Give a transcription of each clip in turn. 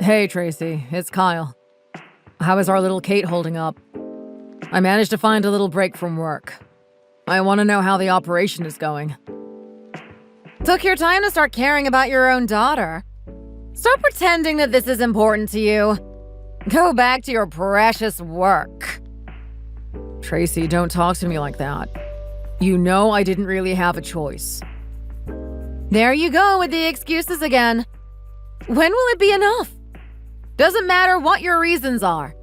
Hey, Tracy, it's Kyle. How is our little Kate holding up? I managed to find a little break from work. I want to know how the operation is going. Took your time to start caring about your own daughter. Stop pretending that this is important to you. Go back to your precious work. Tracy, don't talk to me like that. You know I didn't really have a choice. There you go with the excuses again. When will it be enough? Doesn't matter what your reasons are.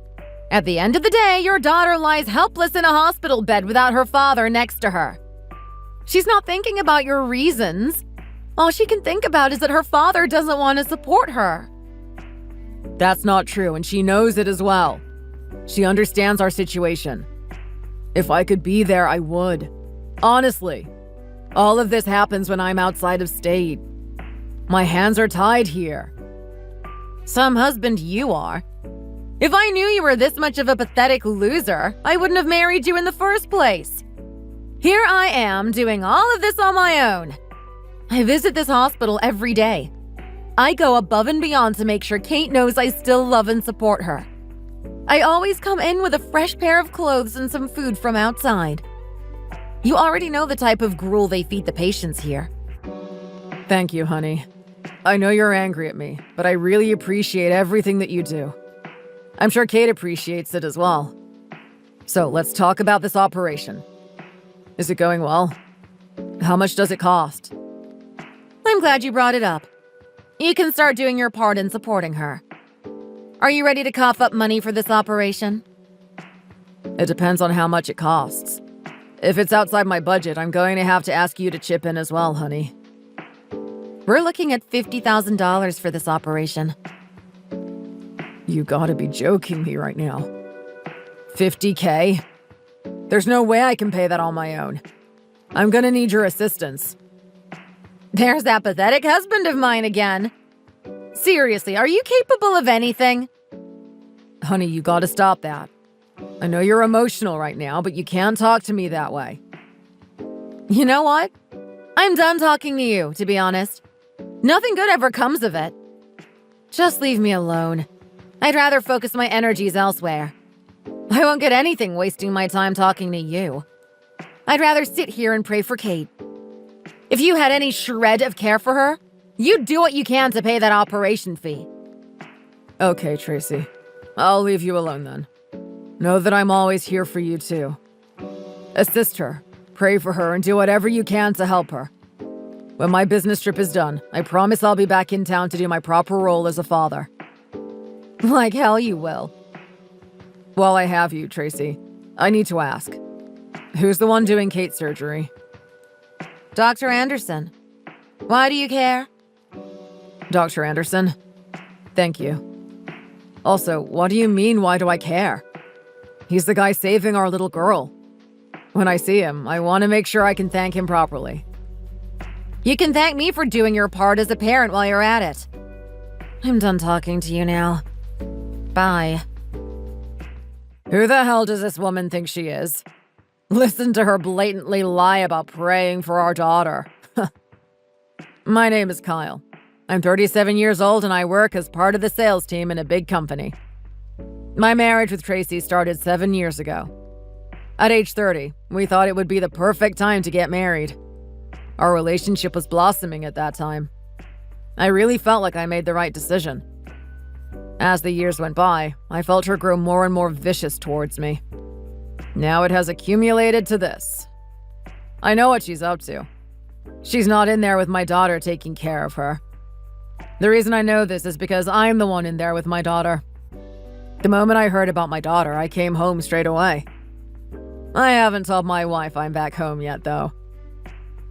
At the end of the day, your daughter lies helpless in a hospital bed without her father next to her. She's not thinking about your reasons. All she can think about is that her father doesn't want to support her. That's not true, and she knows it as well. She understands our situation. If I could be there, I would. Honestly, all of this happens when I'm outside of state. My hands are tied here. Some husband you are. If I knew you were this much of a pathetic loser, I wouldn't have married you in the first place. Here I am doing all of this on my own. I visit this hospital every day. I go above and beyond to make sure Kate knows I still love and support her. I always come in with a fresh pair of clothes and some food from outside. You already know the type of gruel they feed the patients here. Thank you, honey. I know you're angry at me, but I really appreciate everything that you do. I'm sure Kate appreciates it as well. So let's talk about this operation. Is it going well? How much does it cost? I'm glad you brought it up. You can start doing your part in supporting her. Are you ready to cough up money for this operation? It depends on how much it costs. If it's outside my budget, I'm going to have to ask you to chip in as well, honey. We're looking at $50,000 for this operation. You gotta be joking me right now. $50K? There's no way I can pay that on my own. I'm gonna need your assistance. There's that pathetic husband of mine again. Seriously, are you capable of anything? Honey, you gotta stop that. I know you're emotional right now, but you can't talk to me that way. You know what? I'm done talking to you, to be honest. Nothing good ever comes of it. Just leave me alone. I'd rather focus my energies elsewhere. I won't get anything wasting my time talking to you. I'd rather sit here and pray for Kate. If you had any shred of care for her, you'd do what you can to pay that operation fee. Okay, Tracy. I'll leave you alone then. Know that I'm always here for you too. Assist her, pray for her, and do whatever you can to help her. When my business trip is done, I promise I'll be back in town to do my proper role as a father. Like hell you will. While I have you, Tracy, I need to ask. Who's the one doing Kate's surgery? Dr. Anderson. Why do you care? Dr. Anderson? Thank you. Also, what do you mean, why do I care? He's the guy saving our little girl. When I see him, I want to make sure I can thank him properly. You can thank me for doing your part as a parent while you're at it. I'm done talking to you now. Bye. Who the hell does this woman think she is? Listen to her blatantly lie about praying for our daughter. My name is Kyle. I'm 37 years old and I work as part of the sales team in a big company. My marriage with Tracy started 7 years ago. At age 30, we thought it would be the perfect time to get married. Our relationship was blossoming at that time. I really felt like I made the right decision. As the years went by, I felt her grow more and more vicious towards me. Now it has accumulated to this. I know what she's up to. She's not in there with my daughter taking care of her. The reason I know this is because I'm the one in there with my daughter. The moment I heard about my daughter, I came home straight away. I haven't told my wife I'm back home yet, though.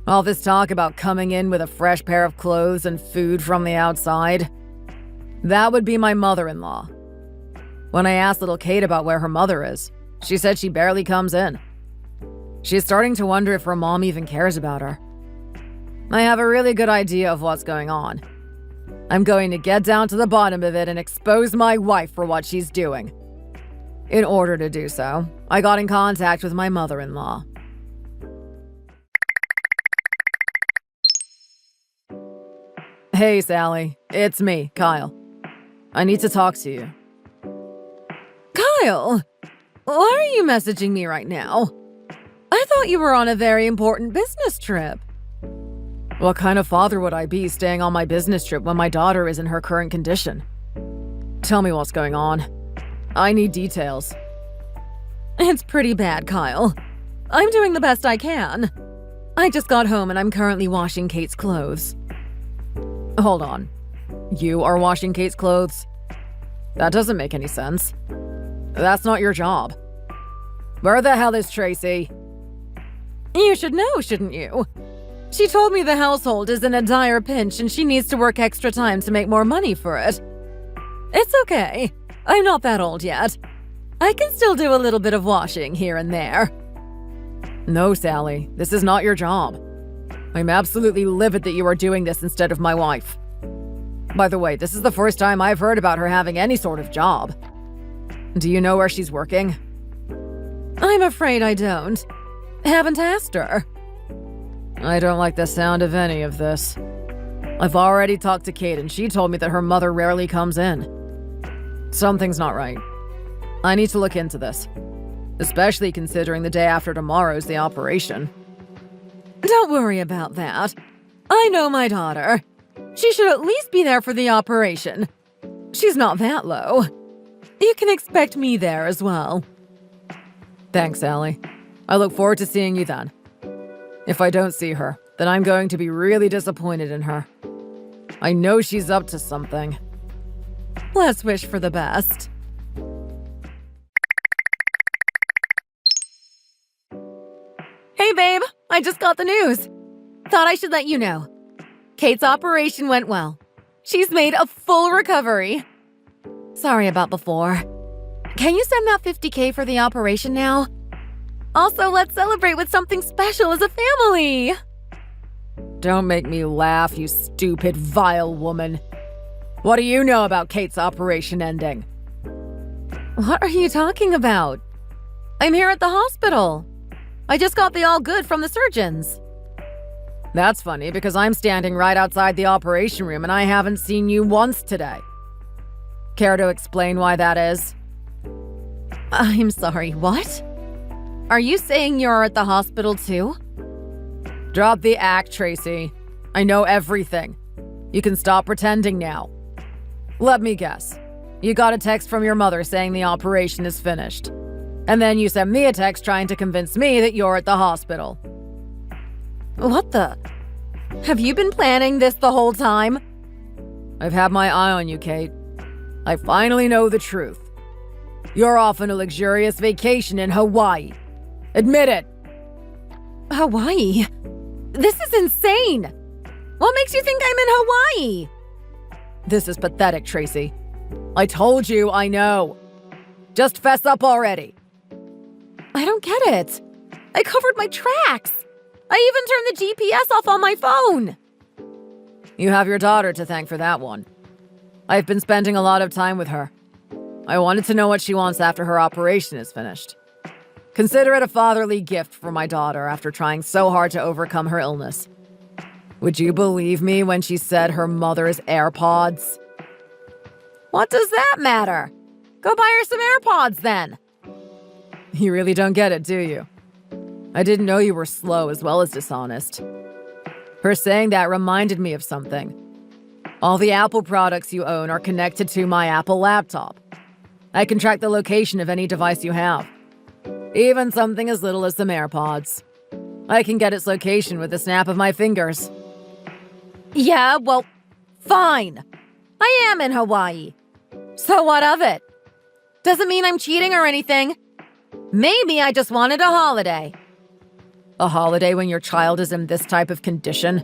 All this talk about coming in with a fresh pair of clothes and food from the outside, that would be my mother-in-law. When I asked little Kate about where her mother is, she said she barely comes in. She's starting to wonder if her mom even cares about her. I have a really good idea of what's going on. I'm going to get down to the bottom of it and expose my wife for what she's doing. In order to do so, I got in contact with my mother-in-law. Hey, Sally. It's me, Kyle. I need to talk to you. Kyle, why are you messaging me right now? I thought you were on a very important business trip. What kind of father would I be staying on my business trip when my daughter is in her current condition? Tell me what's going on. I need details. It's pretty bad, Kyle. I'm doing the best I can. I just got home and I'm currently washing Kate's clothes. Hold on. You are washing Kate's clothes? That doesn't make any sense. That's not your job. Where the hell is Tracy? You should know, shouldn't you? She told me the household is in a dire pinch and she needs to work extra time to make more money for it. It's okay. I'm not that old yet. I can still do a little bit of washing here and there. No, Sally. This is not your job. I'm absolutely livid that you are doing this instead of my wife. By the way, this is the first time I've heard about her having any sort of job. Do you know where she's working? I'm afraid I don't. Haven't asked her. I don't like the sound of any of this. I've already talked to Kate and she told me that her mother rarely comes in. Something's not right. I need to look into this. Especially considering the day after tomorrow's the operation. Don't worry about that. I know my daughter. She should at least be there for the operation. She's not that low. You can expect me there as well. Thanks, Sally. I look forward to seeing you then. If I don't see her, then I'm going to be really disappointed in her. I know she's up to something. Let's wish for the best. Hey, babe. I just got the news. Thought I should let you know. Kate's operation went well. She's made a full recovery. Sorry about before. Can you send that $50K for the operation now? Also, let's celebrate with something special as a family. Don't make me laugh, you stupid, vile woman. What do you know about Kate's operation ending? What are you talking about? I'm here at the hospital. I just got the all good from the surgeons. That's funny because I'm standing right outside the operation room and I haven't seen you once today. Care to explain why that is? I'm sorry, what? Are you saying you're at the hospital too? Drop the act, Tracy. I know everything. You can stop pretending now. Let me guess. You got a text from your mother saying the operation is finished. And then you sent me a text trying to convince me that you're at the hospital. What the? Have you been planning this the whole time? I've had my eye on you, Kate. I finally know the truth. You're off on a luxurious vacation in Hawaii. Admit it. Hawaii? This is insane. What makes you think I'm in Hawaii? This is pathetic, Tracy. I told you I know. Just fess up already. I don't get it. I covered my tracks. I even turned the GPS off on my phone. You have your daughter to thank for that one. I've been spending a lot of time with her. I wanted to know what she wants after her operation is finished. Consider it a fatherly gift for my daughter after trying so hard to overcome her illness. Would you believe me when she said her mother's AirPods? What does that matter? Go buy her some AirPods then. You really don't get it, do you? I didn't know you were slow as well as dishonest. Her saying that reminded me of something. All the Apple products you own are connected to my Apple laptop. I can track the location of any device you have. Even something as little as some AirPods. I can get its location with the snap of my fingers. Yeah, well, fine. I am in Hawaii. So what of it? Doesn't mean I'm cheating or anything. Maybe I just wanted a holiday. A holiday when your child is in this type of condition?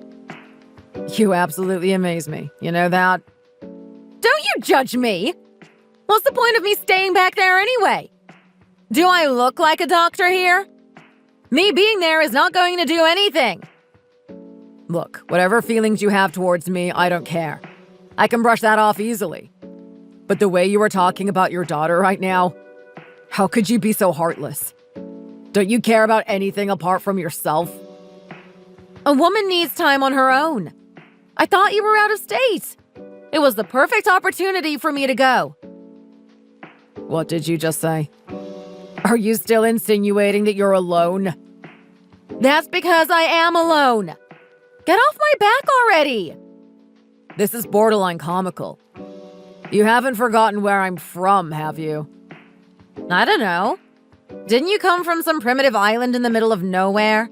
You absolutely amaze me. You know that? Don't you judge me! What's the point of me staying back there anyway? Do I look like a doctor here? Me being there is not going to do anything. Look, whatever feelings you have towards me, I don't care. I can brush that off easily. But the way you are talking about your daughter right now, how could you be so heartless? Don't you care about anything apart from yourself? A woman needs time on her own. I thought you were out of state. It was the perfect opportunity for me to go. What did you just say? Are you still insinuating that you're alone? That's because I am alone. Get off my back already! This is borderline comical. You haven't forgotten where I'm from, have you? I don't know. Didn't you come from some primitive island in the middle of nowhere?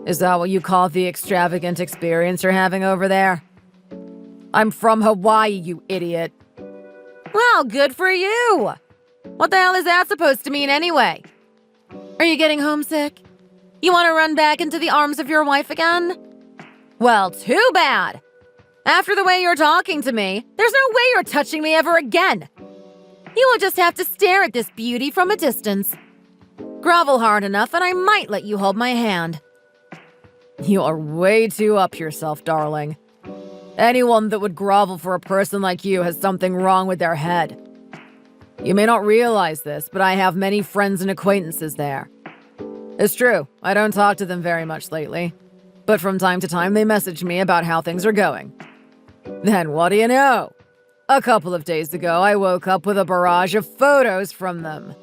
Is that what you call the extravagant experience you're having over there? I'm from Hawaii, you idiot. Well, good for you. What the hell is that supposed to mean anyway? Are you getting homesick? You want to run back into the arms of your wife again? Well, too bad. After the way you're talking to me, there's no way you're touching me ever again. You will just have to stare at this beauty from a distance. Grovel hard enough and I might let you hold my hand. You are way too up yourself, darling. Anyone that would grovel for a person like you has something wrong with their head. You may not realize this, but I have many friends and acquaintances there. It's true, I don't talk to them very much lately. But from time to time, they message me about how things are going. Then what do you know? A couple of days ago, I woke up with a barrage of photos from them.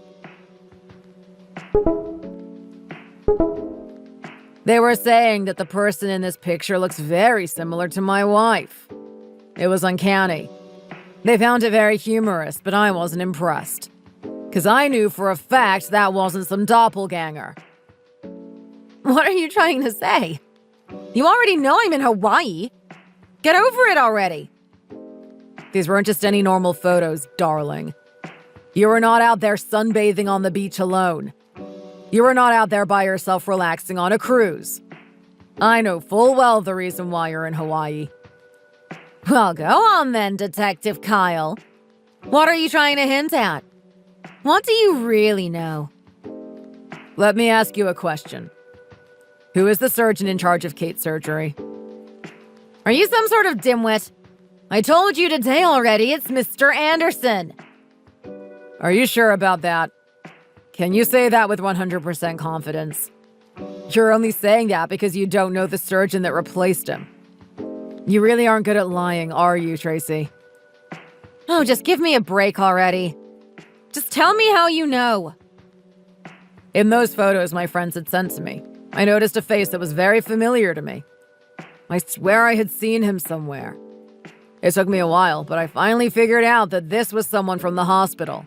They were saying that the person in this picture looks very similar to my wife. It was uncanny. They found it very humorous, but I wasn't impressed. 'Cause I knew for a fact that wasn't some doppelganger. What are you trying to say? You already know I'm in Hawaii. Get over it already. These weren't just any normal photos, darling. You were not out there sunbathing on the beach alone. You were not out there by yourself relaxing on a cruise. I know full well the reason why you're in Hawaii. Well, go on then, Detective Kyle. What are you trying to hint at? What do you really know? Let me ask you a question. Who is the surgeon in charge of Kate's surgery? Are you some sort of dimwit? I told you today already, it's Mr. Anderson. Are you sure about that? Can you say that with 100% confidence? You're only saying that because you don't know the surgeon that replaced him. You really aren't good at lying, are you, Tracy? Oh, just give me a break already. Just tell me how you know. In those photos my friends had sent to me, I noticed a face that was very familiar to me. I swear I had seen him somewhere. It took me a while, but I finally figured out that this was someone from the hospital.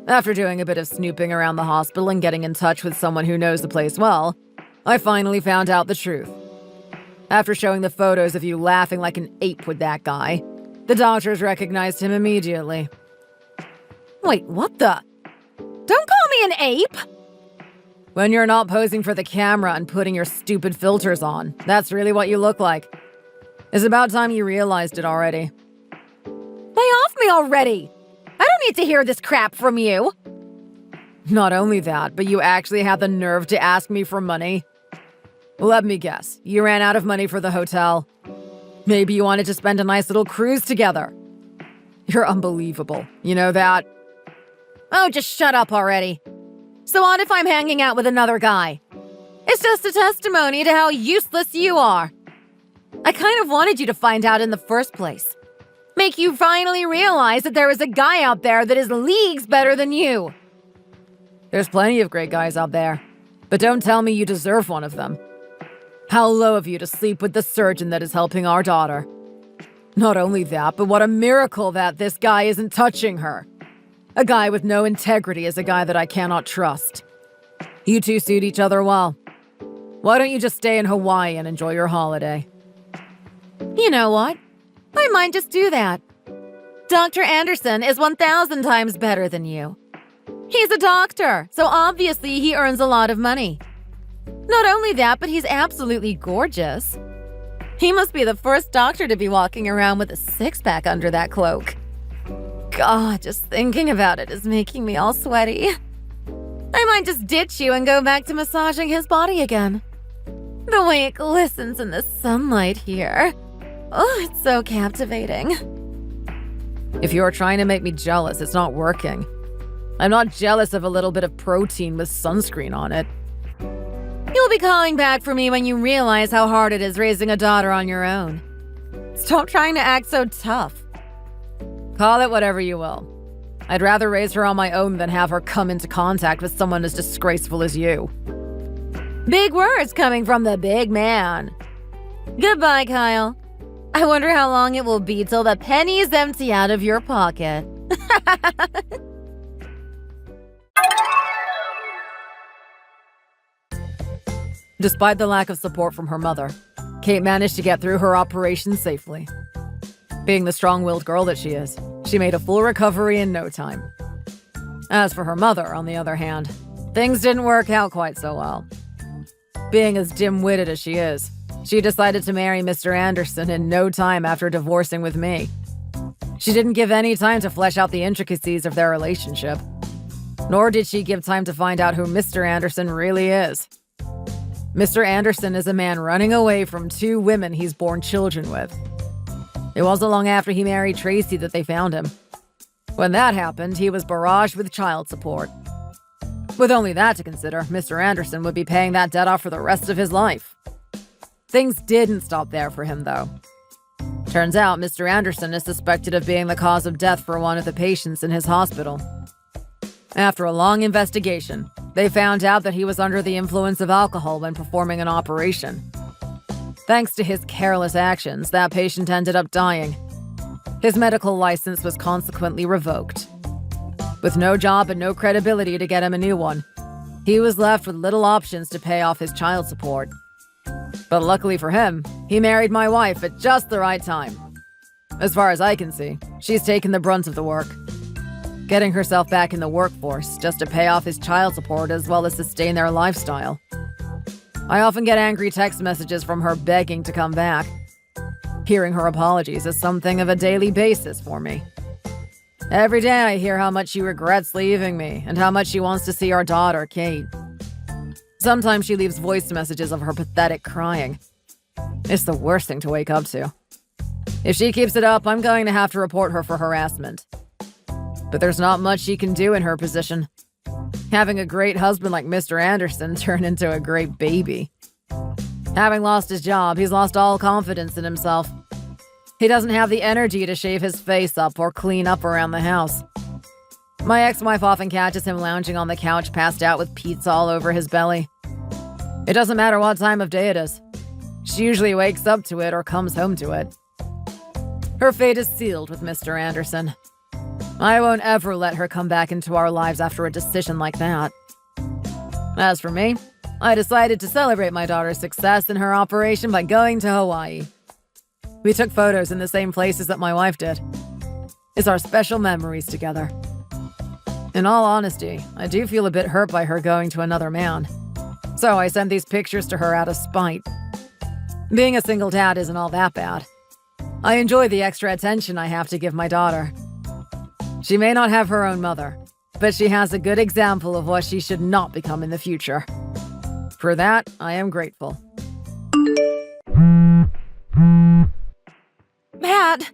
After doing a bit of snooping around the hospital and getting in touch with someone who knows the place well, I finally found out the truth. After showing the photos of you laughing like an ape with that guy, the doctors recognized him immediately. Wait, what the? Don't call me an ape! When you're not posing for the camera and putting your stupid filters on, that's really what you look like. It's about time you realized it already. Lay off me already! I don't need to hear this crap from you! Not only that, but you actually had the nerve to ask me for money. Let me guess, you ran out of money for the hotel. Maybe you wanted to spend a nice little cruise together. You're unbelievable, you know that? Oh, just shut up already. So what if I'm hanging out with another guy? It's just a testimony to how useless you are. I kind of wanted you to find out in the first place. Make you finally realize that there is a guy out there that is leagues better than you. There's plenty of great guys out there, but don't tell me you deserve one of them. How low of you to sleep with the surgeon that is helping our daughter. Not only that, but what a miracle that this guy isn't touching her. A guy with no integrity is a guy that I cannot trust. You two suit each other well. Why don't you just stay in Hawaii and enjoy your holiday? You know what? I might just do that. Dr. Anderson is 1,000 times better than you. He's a doctor, so obviously he earns a lot of money. Not only that, but he's absolutely gorgeous. He must be the first doctor to be walking around with a six-pack under that cloak. God, just thinking about it is making me all sweaty. I might just ditch you and go back to massaging his body again. The way it glistens in the sunlight here. Oh, it's so captivating. If you're trying to make me jealous, it's not working. I'm not jealous of a little bit of protein with sunscreen on it. You'll be calling back for me when you realize how hard it is raising a daughter on your own. Stop trying to act so tough. Call it whatever you will. I'd rather raise her on my own than have her come into contact with someone as disgraceful as you. Big words coming from the big man. Goodbye, Kyle. I wonder how long it will be till the pennies empty out of your pocket. Despite the lack of support from her mother, Kate managed to get through her operation safely. Being the strong-willed girl that she is, she made a full recovery in no time. As for her mother, on the other hand, things didn't work out quite so well. Being as dim-witted as she is, she decided to marry Mr. Anderson in no time after divorcing with me. She didn't give any time to flesh out the intricacies of their relationship, nor did she give time to find out who Mr. Anderson really is. Mr. Anderson is a man running away from 2 women he's born children with. It wasn't long after he married Tracy that they found him. When that happened, he was barraged with child support. With only that to consider, Mr. Anderson would be paying that debt off for the rest of his life. Things didn't stop there for him, though. Turns out Mr. Anderson is suspected of being the cause of death for one of the patients in his hospital. After a long investigation, they found out that he was under the influence of alcohol when performing an operation. Thanks to his careless actions, that patient ended up dying. His medical license was consequently revoked. With no job and no credibility to get him a new one, he was left with little options to pay off his child support. But luckily for him, he married my wife at just the right time. As far as I can see, she's taken the brunt of the work, getting herself back in the workforce just to pay off his child support as well as sustain their lifestyle. I often get angry text messages from her begging to come back. Hearing her apologies is something of a daily basis for me. Every day I hear how much she regrets leaving me and how much she wants to see our daughter, Kate. Sometimes she leaves voice messages of her pathetic crying. It's the worst thing to wake up to. If she keeps it up, I'm going to have to report her for harassment. But there's not much she can do in her position. Having a great husband like Mr. Anderson turned into a great baby. Having lost his job, he's lost all confidence in himself. He doesn't have the energy to shave his face up or clean up around the house. My ex-wife often catches him lounging on the couch passed out with pizza all over his belly. It doesn't matter what time of day it is. She usually wakes up to it or comes home to it. Her fate is sealed with Mr. Anderson. I won't ever let her come back into our lives after a decision like that. As for me, I decided to celebrate my daughter's success in her operation by going to Hawaii. We took photos in the same places that my wife did. It's our special memories together. In all honesty, I do feel a bit hurt by her going to another man. So I sent these pictures to her out of spite. Being a single dad isn't all that bad. I enjoy the extra attention I have to give my daughter. She may not have her own mother, but she has a good example of what she should not become in the future. For that, I am grateful. Pat,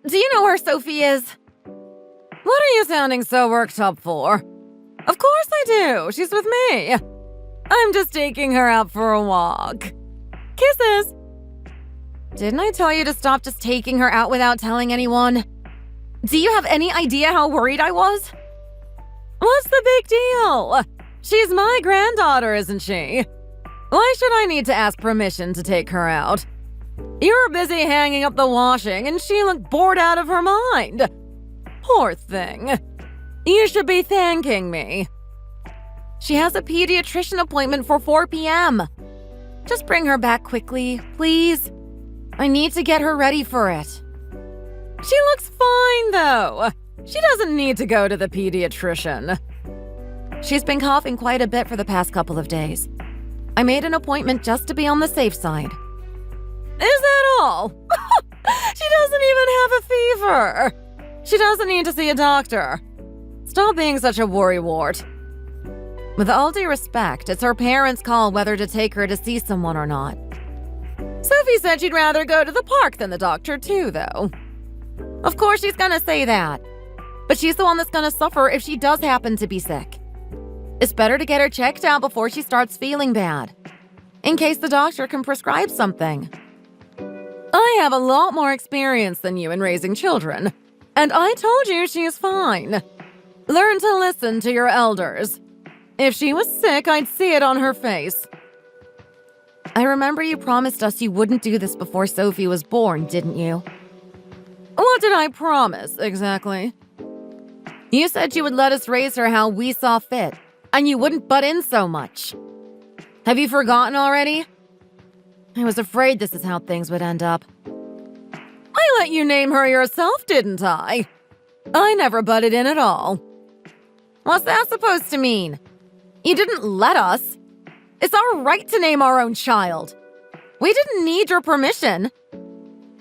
do you know where Sophie is? What are you sounding so worked up for? Of course I do. She's with me. I'm just taking her out for a walk. Kisses. Didn't I tell you to stop just taking her out without telling anyone? Do you have any idea how worried I was? What's the big deal? She's my granddaughter, isn't she? Why should I need to ask permission to take her out? You're busy hanging up the washing and she looked bored out of her mind. Poor thing. You should be thanking me. She has a pediatrician appointment for 4 p.m. Just bring her back quickly, please. I need to get her ready for it. She looks fine, though. She doesn't need to go to the pediatrician. She's been coughing quite a bit for the past couple of days. I made an appointment just to be on the safe side. Is that all? She doesn't even have a fever. She doesn't need to see a doctor. Stop being such a worrywart. With all due respect, it's her parents' call whether to take her to see someone or not. Sophie said she'd rather go to the park than the doctor too, though. Of course she's gonna say that. But she's the one that's gonna suffer if she does happen to be sick. It's better to get her checked out before she starts feeling bad, in case the doctor can prescribe something. I have a lot more experience than you in raising children, and I told you she's fine. Learn to listen to your elders. If she was sick, I'd see it on her face. I remember you promised us you wouldn't do this before Sophie was born, didn't you? What did I promise, exactly? You said you would let us raise her how we saw fit, and you wouldn't butt in so much. Have you forgotten already? I was afraid this is how things would end up. I let you name her yourself, didn't I? I never butted in at all. What's that supposed to mean? You didn't let us. It's our right to name our own child. We didn't need your permission.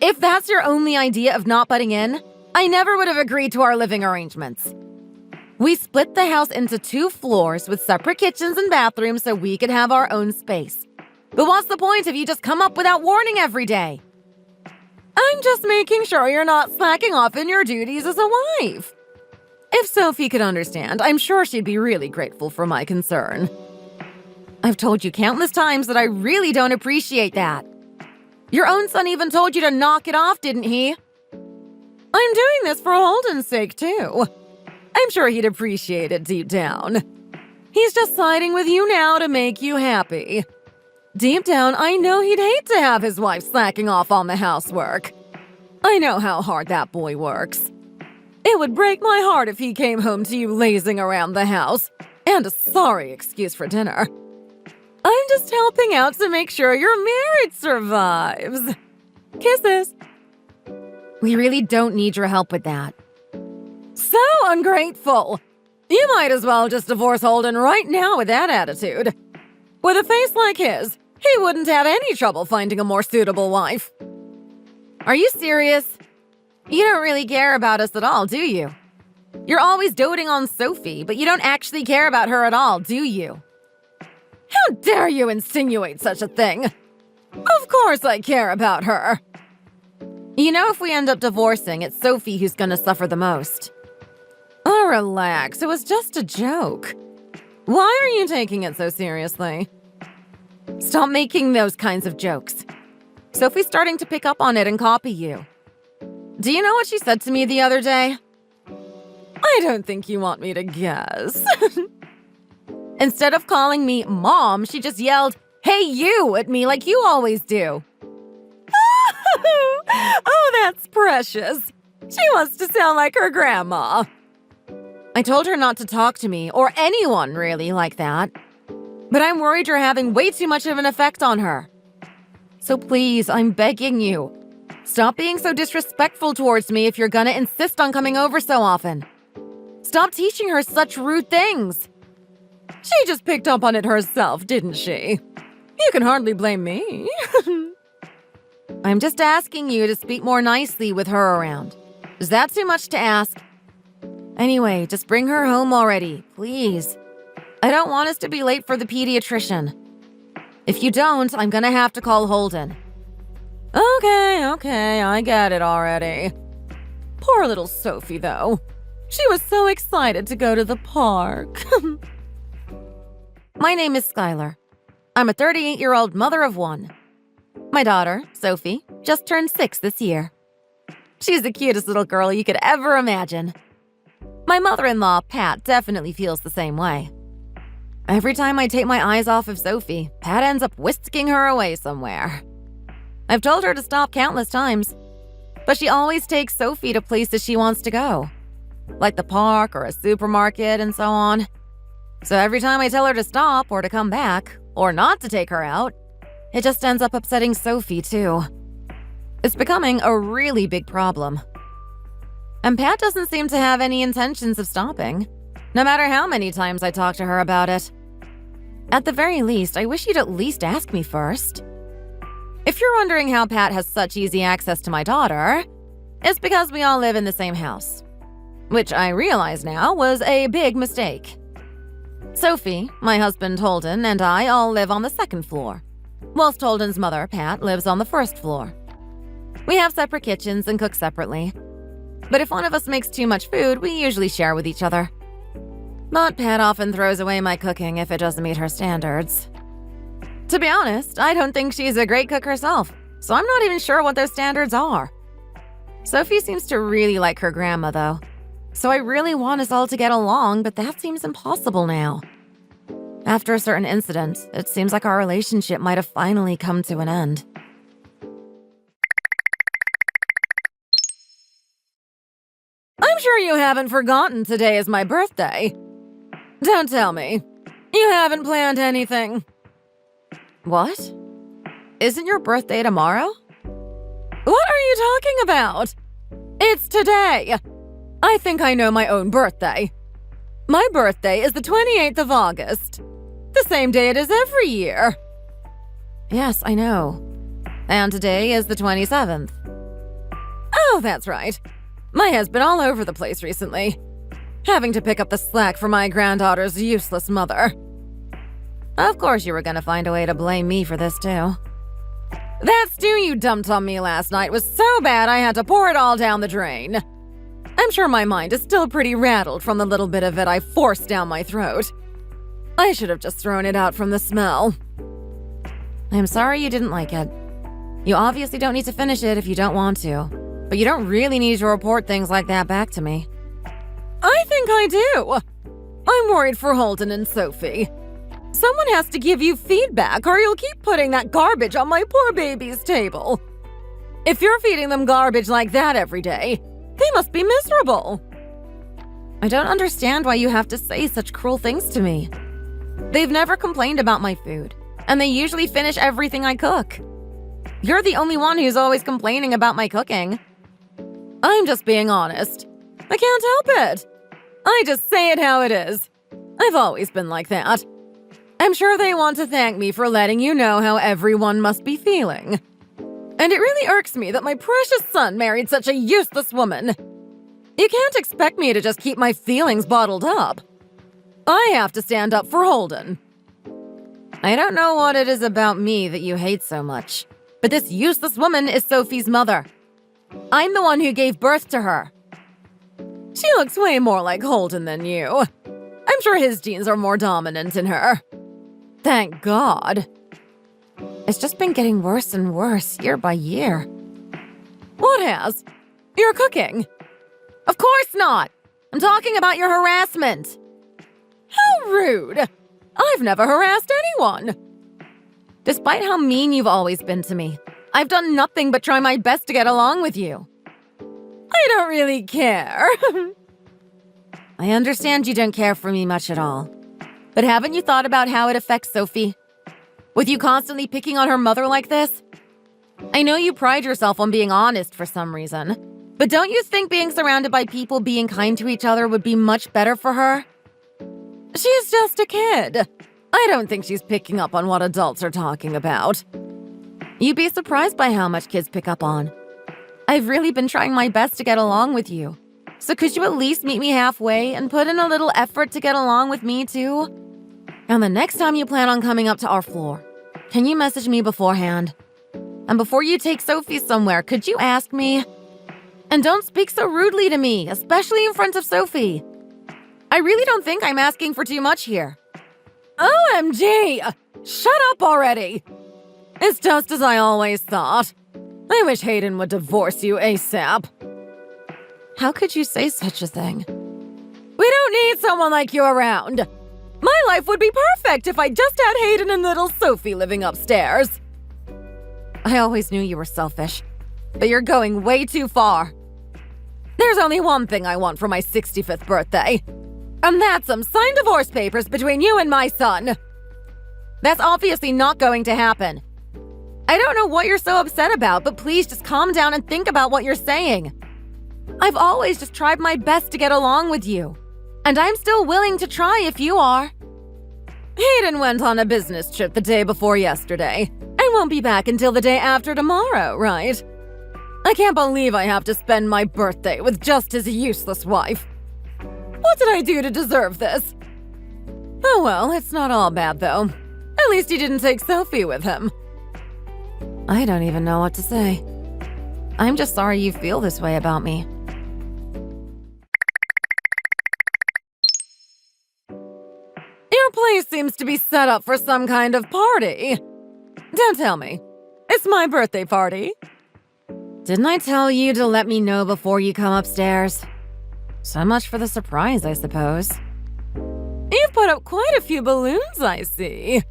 If that's your only idea of not butting in, I never would have agreed to our living arrangements. We split the house into 2 floors with separate kitchens and bathrooms so we could have our own space. But what's the point if you just come up without warning every day? I'm just making sure you're not slacking off in your duties as a wife. If Sophie could understand, I'm sure she'd be really grateful for my concern. I've told you countless times that I really don't appreciate that. Your own son even told you to knock it off, didn't he? I'm doing this for Holden's sake, too. I'm sure he'd appreciate it deep down. He's just siding with you now to make you happy. Deep down, I know he'd hate to have his wife slacking off on the housework. I know how hard that boy works. It would break my heart if he came home to you lazing around the house, and a sorry excuse for dinner. I'm just helping out to make sure your marriage survives. Kisses. We really don't need your help with that. So ungrateful. You might as well just divorce Holden right now with that attitude. With a face like his, he wouldn't have any trouble finding a more suitable wife. Are you serious? You don't really care about us at all, do you? You're always doting on Sophie, but you don't actually care about her at all, do you? How dare you insinuate such a thing? Of course I care about her. You know, if we end up divorcing, it's Sophie who's gonna suffer the most. Oh, relax. It was just a joke. Why are you taking it so seriously? Stop making those kinds of jokes. Sophie's starting to pick up on it and copy you. Do you know what she said to me the other day? I don't think you want me to guess. Instead of calling me Mom, she just yelled, "Hey, you," at me like you always do. Oh, that's precious. She wants to sound like her grandma. I told her not to talk to me, or anyone really, like that. But I'm worried you're having way too much of an effect on her. So please, I'm begging you. Stop being so disrespectful towards me if you're gonna insist on coming over so often. Stop teaching her such rude things. She just picked up on it herself, didn't she? You can hardly blame me. I'm just asking you to speak more nicely with her around. Is that too much to ask? Anyway, just bring her home already, please. I don't want us to be late for the pediatrician. If you don't, I'm gonna have to call Holden. Okay, I get it already. Poor little Sophie, though. She was so excited to go to the park. My name is Skylar. I'm a 38-year-old mother of 1. My daughter, Sophie, just turned 6 this year. She's the cutest little girl you could ever imagine. My mother-in-law, Pat, definitely feels the same way. Every time I take my eyes off of Sophie, Pat ends up whisking her away somewhere. I've told her to stop countless times, but she always takes Sophie to places she wants to go, like the park or a supermarket and so on. So every time I tell her to stop or to come back, or not to take her out, it just ends up upsetting Sophie too. It's becoming a really big problem. And Pat doesn't seem to have any intentions of stopping, no matter how many times I talk to her about it. At the very least, I wish you'd at least ask me first. If you're wondering how Pat has such easy access to my daughter, it's because we all live in the same house, which I realize now was a big mistake. Sophie, my husband Holden, and I all live on the 2nd floor, whilst Holden's mother, Pat, lives on the 1st floor. We have separate kitchens and cook separately, but if one of us makes too much food, we usually share with each other. But Pat often throws away my cooking if it doesn't meet her standards. To be honest, I don't think she's a great cook herself, so I'm not even sure what those standards are. Sophie seems to really like her grandma, though. So I really want us all to get along, but that seems impossible now. After a certain incident, it seems like our relationship might have finally come to an end. I'm sure you haven't forgotten today is my birthday. Don't tell me. You haven't planned anything. What? Isn't your birthday tomorrow? What are you talking about? It's today. I think I know my own birthday. My birthday is the 28th of August. The same day it is every year. Yes, I know. And today is the 27th. Oh, that's right. My head's been all over the place recently, having to pick up the slack for my granddaughter's useless mother. Of course you were gonna find a way to blame me for this, too. That stew you dumped on me last night was so bad I had to pour it all down the drain. I'm sure my mind is still pretty rattled from the little bit of it I forced down my throat. I should have just thrown it out from the smell. I'm sorry you didn't like it. You obviously don't need to finish it if you don't want to, but you don't really need to report things like that back to me. I think I do. I'm worried for Holden and Sophie. Someone has to give you feedback or you'll keep putting that garbage on my poor baby's table. If you're feeding them garbage like that every day, they must be miserable. I don't understand why you have to say such cruel things to me. They've never complained about my food, and they usually finish everything I cook. You're the only one who's always complaining about my cooking. I'm just being honest. I can't help it. I just say it how it is. I've always been like that. I'm sure they want to thank me for letting you know how everyone must be feeling. And it really irks me that my precious son married such a useless woman. You can't expect me to just keep my feelings bottled up. I have to stand up for Holden. I don't know what it is about me that you hate so much, but this useless woman is Sophie's mother. I'm the one who gave birth to her. She looks way more like Holden than you. I'm sure his genes are more dominant in her. Thank God. It's just been getting worse and worse year by year. What has? Your cooking? Of course not! I'm talking about your harassment. How rude! I've never harassed anyone. Despite how mean you've always been to me, I've done nothing but try my best to get along with you. I don't really care. I understand you don't care for me much at all. But haven't you thought about how it affects Sophie? With you constantly picking on her mother like this? I know you pride yourself on being honest for some reason, but don't you think being surrounded by people being kind to each other would be much better for her? She's just a kid. I don't think she's picking up on what adults are talking about. You'd be surprised by how much kids pick up on. I've really been trying my best to get along with you. So could you at least meet me halfway and put in a little effort to get along with me too? And the next time you plan on coming up to our floor, can you message me beforehand? And before you take Sophie somewhere, could you ask me? And don't speak so rudely to me, especially in front of Sophie. I really don't think I'm asking for too much here. OMG! Shut up already! It's just as I always thought. I wish Hayden would divorce you ASAP. How could you say such a thing? We don't need someone like you around. My life would be perfect if I just had Hayden and little Sophie living upstairs. I always knew you were selfish, but you're going way too far. There's only one thing I want for my 65th birthday, and that's some signed divorce papers between you and my son. That's obviously not going to happen. I don't know what you're so upset about, but please just calm down and think about what you're saying. I've always just tried my best to get along with you, and I'm still willing to try if you are. Hayden went on a business trip the day before yesterday, and won't be back until the day after tomorrow, right? I can't believe I have to spend my birthday with just his useless wife. What did I do to deserve this? Oh well, it's not all bad though. At least he didn't take Sophie with him. I don't even know what to say. I'm just sorry you feel this way about me. Your place seems to be set up for some kind of party. Don't tell me. It's my birthday party. Didn't I tell you to let me know before you come upstairs? So much for the surprise, I suppose. You've put up quite a few balloons, I see.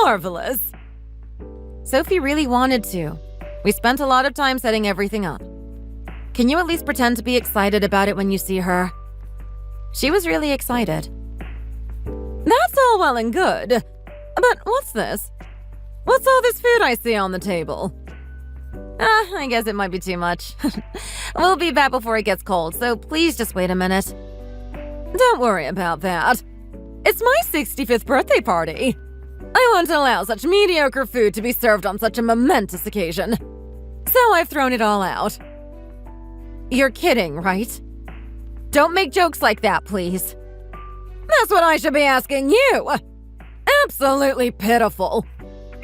Marvelous. Sophie really wanted to. We spent a lot of time setting everything up. Can you at least pretend to be excited about it when you see her? She was really excited. That's all well and good. But what's this? What's all this food I see on the table? I guess it might be too much. We'll be back before it gets cold, so please just wait a minute. Don't worry about that. It's my 65th birthday party. I won't allow such mediocre food to be served on such a momentous occasion. So I've thrown it all out. You're kidding, right? Don't make jokes like that, please. That's what I should be asking you. Absolutely pitiful.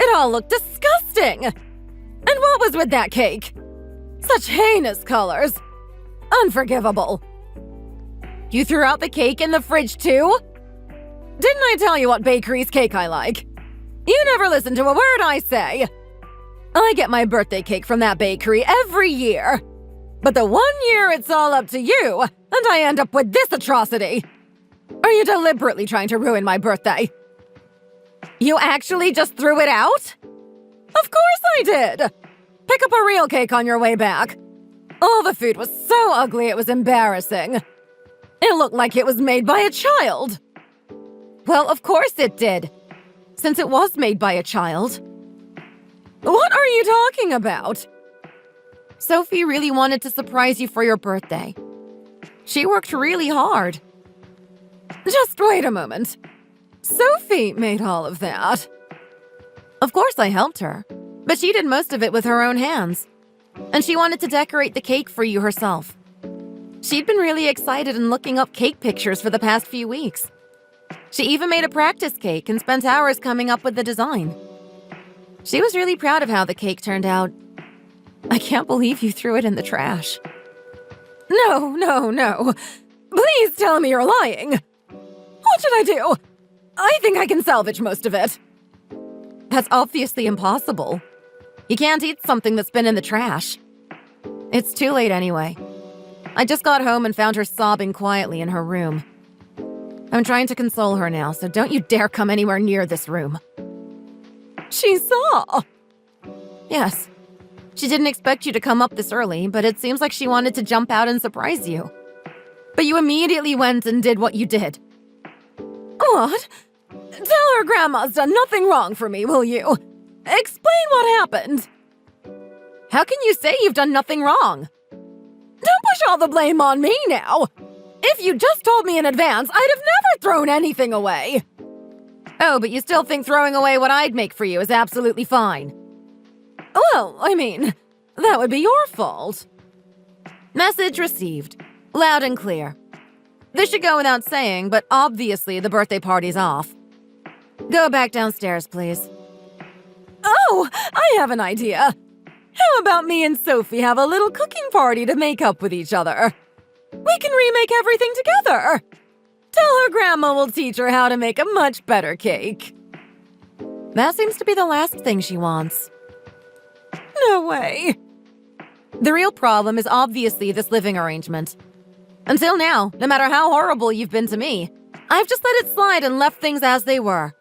It all looked disgusting. And what was with that cake? Such heinous colors. Unforgivable. You threw out the cake in the fridge too? Didn't I tell you what bakery's cake I like? You never listen to a word I say. I get my birthday cake from that bakery every year. But the one year it's all up to you, and I end up with this atrocity. Are you deliberately trying to ruin my birthday? You actually just threw it out? Of course I did! Pick up a real cake on your way back. All the food was so ugly it was embarrassing. It looked like it was made by a child. Well, of course it did, since it was made by a child. What are you talking about? Sophie really wanted to surprise you for your birthday. She worked really hard. Just wait a moment. Sophie made all of that. Of course I helped her, but she did most of it with her own hands. And she wanted to decorate the cake for you herself. She'd been really excited and looking up cake pictures for the past few weeks. She even made a practice cake and spent hours coming up with the design. She was really proud of how the cake turned out. I can't believe you threw it in the trash. No. Please tell me you're lying. What should I do? I think I can salvage most of it. That's obviously impossible. You can't eat something that's been in the trash. It's too late anyway. I just got home and found her sobbing quietly in her room. I'm trying to console her now, so don't you dare come anywhere near this room. She saw. Yes. She didn't expect you to come up this early, but it seems like she wanted to jump out and surprise you. But you immediately went and did what you did. What? Tell her Grandma's done nothing wrong for me, will you? Explain what happened. How can you say you've done nothing wrong? Don't push all the blame on me now. If you just told me in advance, I'd have never thrown anything away. Oh, but you still think throwing away what I'd make for you is absolutely fine. Well, I mean, that would be your fault. Message received. Loud and clear. This should go without saying, but obviously the birthday party's off. Go back downstairs, please. Oh, I have an idea. How about me and Sophie have a little cooking party to make up with each other? We can remake everything together. Tell her Grandma will teach her how to make a much better cake. That seems to be the last thing she wants. No way. The real problem is obviously this living arrangement. Until now, no matter how horrible you've been to me, I've just let it slide and left things as they were.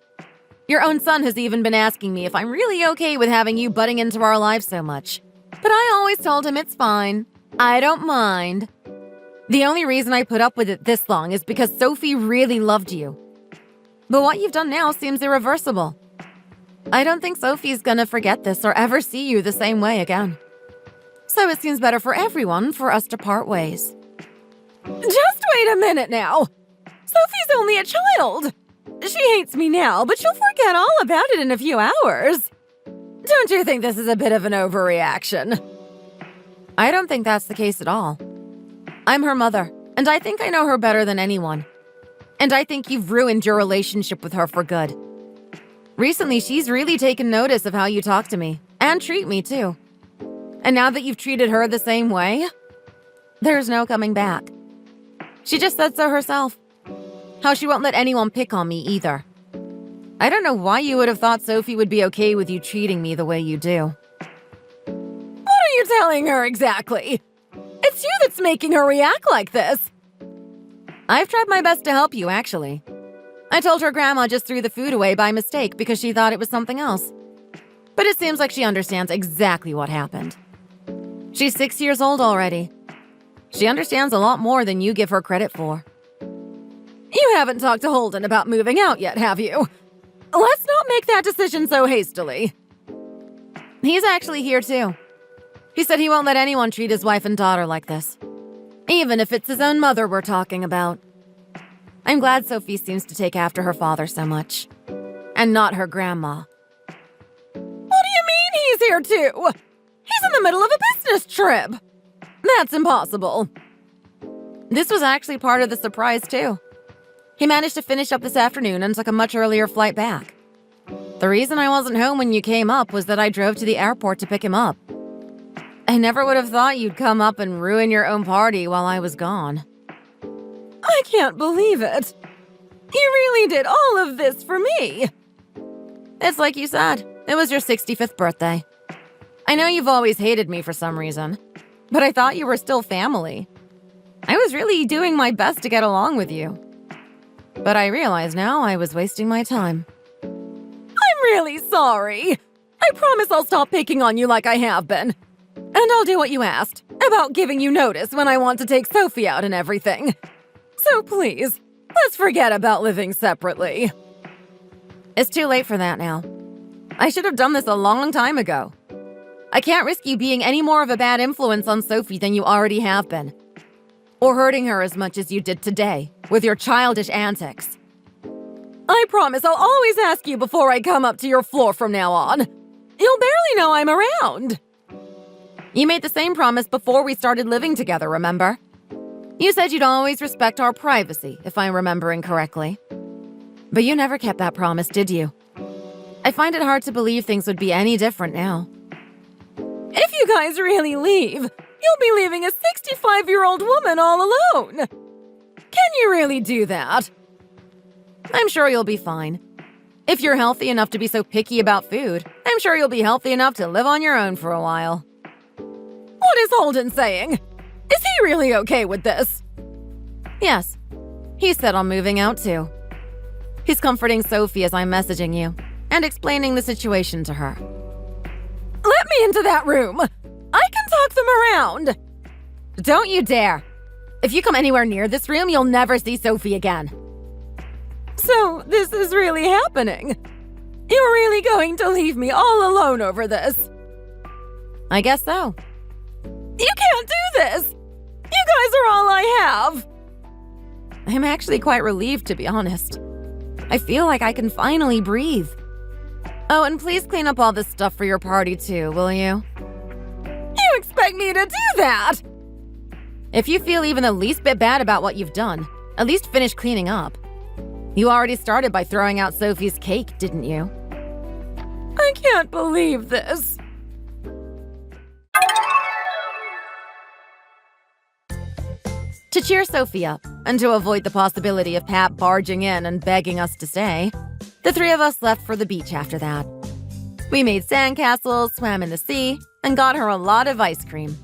Your own son has even been asking me if I'm really okay with having you butting into our lives so much. But I always told him it's fine. I don't mind. The only reason I put up with it this long is because Sophie really loved you. But what you've done now seems irreversible. I don't think Sophie's gonna forget this or ever see you the same way again. So it seems better for everyone for us to part ways. Just wait a minute now. Sophie's only a child. She hates me now, but she'll forget all about it in a few hours. Don't you think this is a bit of an overreaction? I don't think that's the case at all. I'm her mother, and I think I know her better than anyone. And I think you've ruined your relationship with her for good. Recently, she's really taken notice of how you talk to me, and treat me too. And now that you've treated her the same way, there's no coming back. She just said so herself. How she won't let anyone pick on me either. I don't know why you would have thought Sophie would be okay with you treating me the way you do. telling her exactly? It's you that's making her react like this. I've tried my best to help you, actually. I told her grandma just threw the food away by mistake because she thought it was something else. But it seems like she understands exactly what happened. She's 6 years old already. She understands a lot more than you give her credit for. You haven't talked to Holden about moving out yet, have you? Let's not make that decision so hastily. He's actually here too. He said he won't let anyone treat his wife and daughter like this. Even if it's his own mother we're talking about. I'm glad Sophie seems to take after her father so much. And not her grandma. What do you mean he's here too? He's in the middle of a business trip. That's impossible. This was actually part of the surprise too. He managed to finish up this afternoon and took a much earlier flight back. The reason I wasn't home when you came up was that I drove to the airport to pick him up. I never would have thought you'd come up and ruin your own party while I was gone. I can't believe it. You really did all of this for me. It's like you said, it was your 65th birthday. I know you've always hated me for some reason, but I thought you were still family. I was really doing my best to get along with you. But I realize now I was wasting my time. I'm really sorry. I promise I'll stop picking on you like I have been. And I'll do what you asked, about giving you notice when I want to take Sophie out and everything. So please, let's forget about living separately. It's too late for that now. I should have done this a long time ago. I can't risk you being any more of a bad influence on Sophie than you already have been. Or hurting her as much as you did today, with your childish antics. I promise I'll always ask you before I come up to your floor from now on. You'll barely know I'm around. You made the same promise before we started living together, remember? You said you'd always respect our privacy, if I'm remembering correctly. But you never kept that promise, did you? I find it hard to believe things would be any different now. If you guys really leave, you'll be leaving a 65-year-old woman all alone. Can you really do that? I'm sure you'll be fine. If you're healthy enough to be so picky about food, I'm sure you'll be healthy enough to live on your own for a while. What is Holden saying? Is he really okay with this? Yes. He said on moving out too. He's comforting Sophie as I'm messaging you, and explaining the situation to her. Let me into that room! I can talk them around! Don't you dare! If you come anywhere near this room, you'll never see Sophie again. So, this is really happening? You're really going to leave me all alone over this? I guess so. You can't do this! You guys are all I have! I'm actually quite relieved, to be honest. I feel like I can finally breathe. Oh, and please clean up all this stuff for your party too, will you? You expect me to do that? If you feel even the least bit bad about what you've done, at least finish cleaning up. You already started by throwing out Sophie's cake, didn't you? I can't believe this. To cheer Sophie up, and to avoid the possibility of Pat barging in and begging us to stay, the three of us left for the beach after that. We made sandcastles, swam in the sea, and got her a lot of ice cream.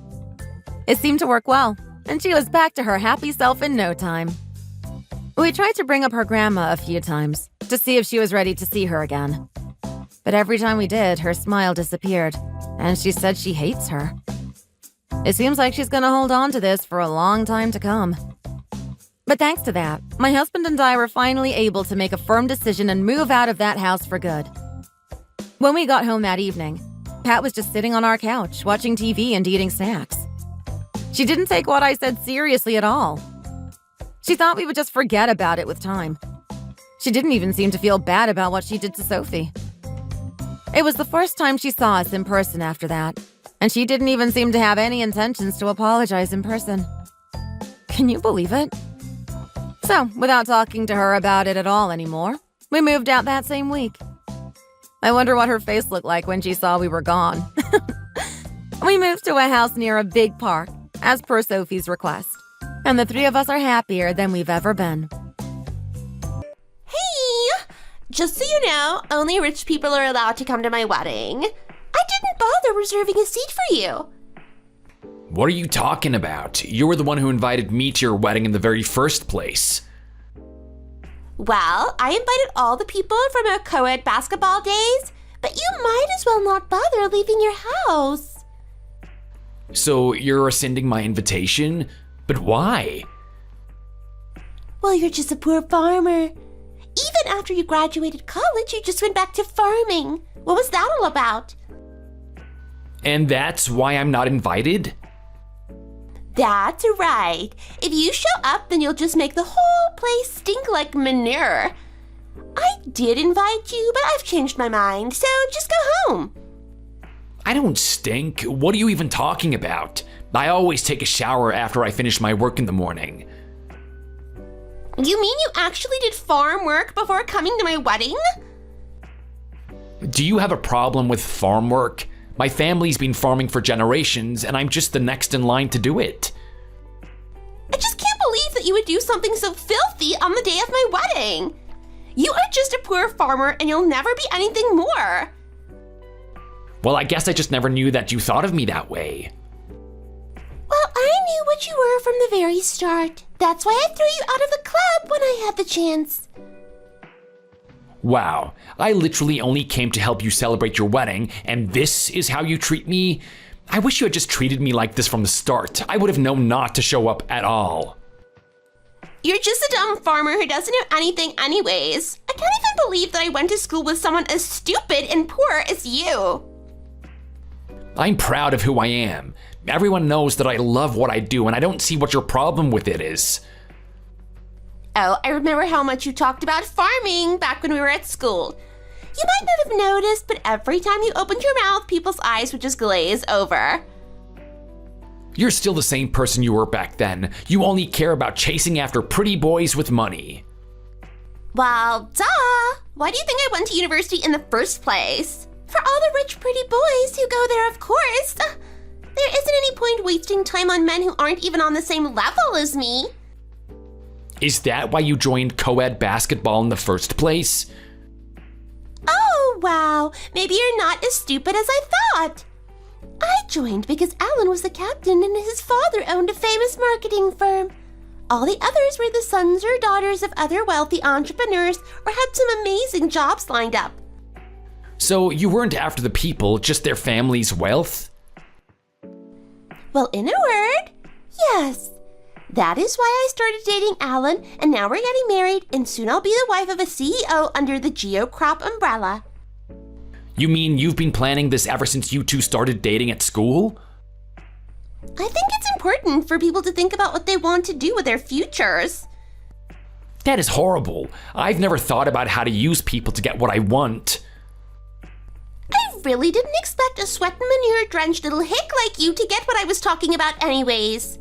It seemed to work well, and she was back to her happy self in no time. We tried to bring up her grandma a few times to see if she was ready to see her again. But every time we did, her smile disappeared, and she said she hates her. It seems like she's gonna hold on to this for a long time to come. But thanks to that, my husband and I were finally able to make a firm decision and move out of that house for good. When we got home that evening, Pat was just sitting on our couch, watching TV and eating snacks. She didn't take what I said seriously at all. She thought we would just forget about it with time. She didn't even seem to feel bad about what she did to Sophie. It was the first time she saw us in person after that, and she didn't even seem to have any intentions to apologize in person. Can you believe it? So, without talking to her about it at all anymore, we moved out that same week. I wonder what her face looked like when she saw we were gone. We moved to a house near a big park, as per Sophie's request, and the three of us are happier than we've ever been. Hey! Just so you know, only rich people are allowed to come to my wedding. I didn't bother reserving a seat for you. What are you talking about? You were the one who invited me to your wedding in the very first place. Well, I invited all the people from our co-ed basketball days, but you might as well not bother leaving your house. So you're rescinding my invitation? But why? Well, you're just a poor farmer. Even after you graduated college, you just went back to farming. What was that all about? And that's why I'm not invited? That's right. If you show up, then you'll just make the whole place stink like manure. I did invite you, but I've changed my mind, so just go home. I don't stink. What are you even talking about? I always take a shower after I finish my work in the morning. You mean you actually did farm work before coming to my wedding? Do you have a problem with farm work? My family's been farming for generations, and I'm just the next in line to do it. I just can't believe that you would do something so filthy on the day of my wedding. You are just a poor farmer, and you'll never be anything more. Well, I guess I just never knew that you thought of me that way. Well, I knew what you were from the very start. That's why I threw you out of the club when I had the chance. Wow, I literally only came to help you celebrate your wedding, and this is how you treat me? I wish you had just treated me like this from the start. I would have known not to show up at all. You're just a dumb farmer who doesn't know anything anyways. I can't even believe that I went to school with someone as stupid and poor as you. I'm proud of who I am. Everyone knows that I love what I do, and I don't see what your problem with it is. Oh, I remember how much you talked about farming back when we were at school. You might not have noticed, but every time you opened your mouth, people's eyes would just glaze over. You're still the same person you were back then. You only care about chasing after pretty boys with money. Well, duh! Why do you think I went to university in the first place? For all the rich, pretty boys who go there, of course. There isn't any point wasting time on men who aren't even on the same level as me. Is that why you joined co-ed basketball in the first place? Oh, wow. Maybe you're not as stupid as I thought. I joined because Alan was the captain and his father owned a famous marketing firm. All the others were the sons or daughters of other wealthy entrepreneurs or had some amazing jobs lined up. So you weren't after the people, just their family's wealth? Well, in a word, yes. That is why I started dating Alan, and now we're getting married, and soon I'll be the wife of a CEO under the GeoCrop umbrella. You mean you've been planning this ever since you two started dating at school? I think it's important for people to think about what they want to do with their futures. That is horrible. I've never thought about how to use people to get what I want. I really didn't expect a sweat and manure-drenched little hick like you to get what I was talking about anyways.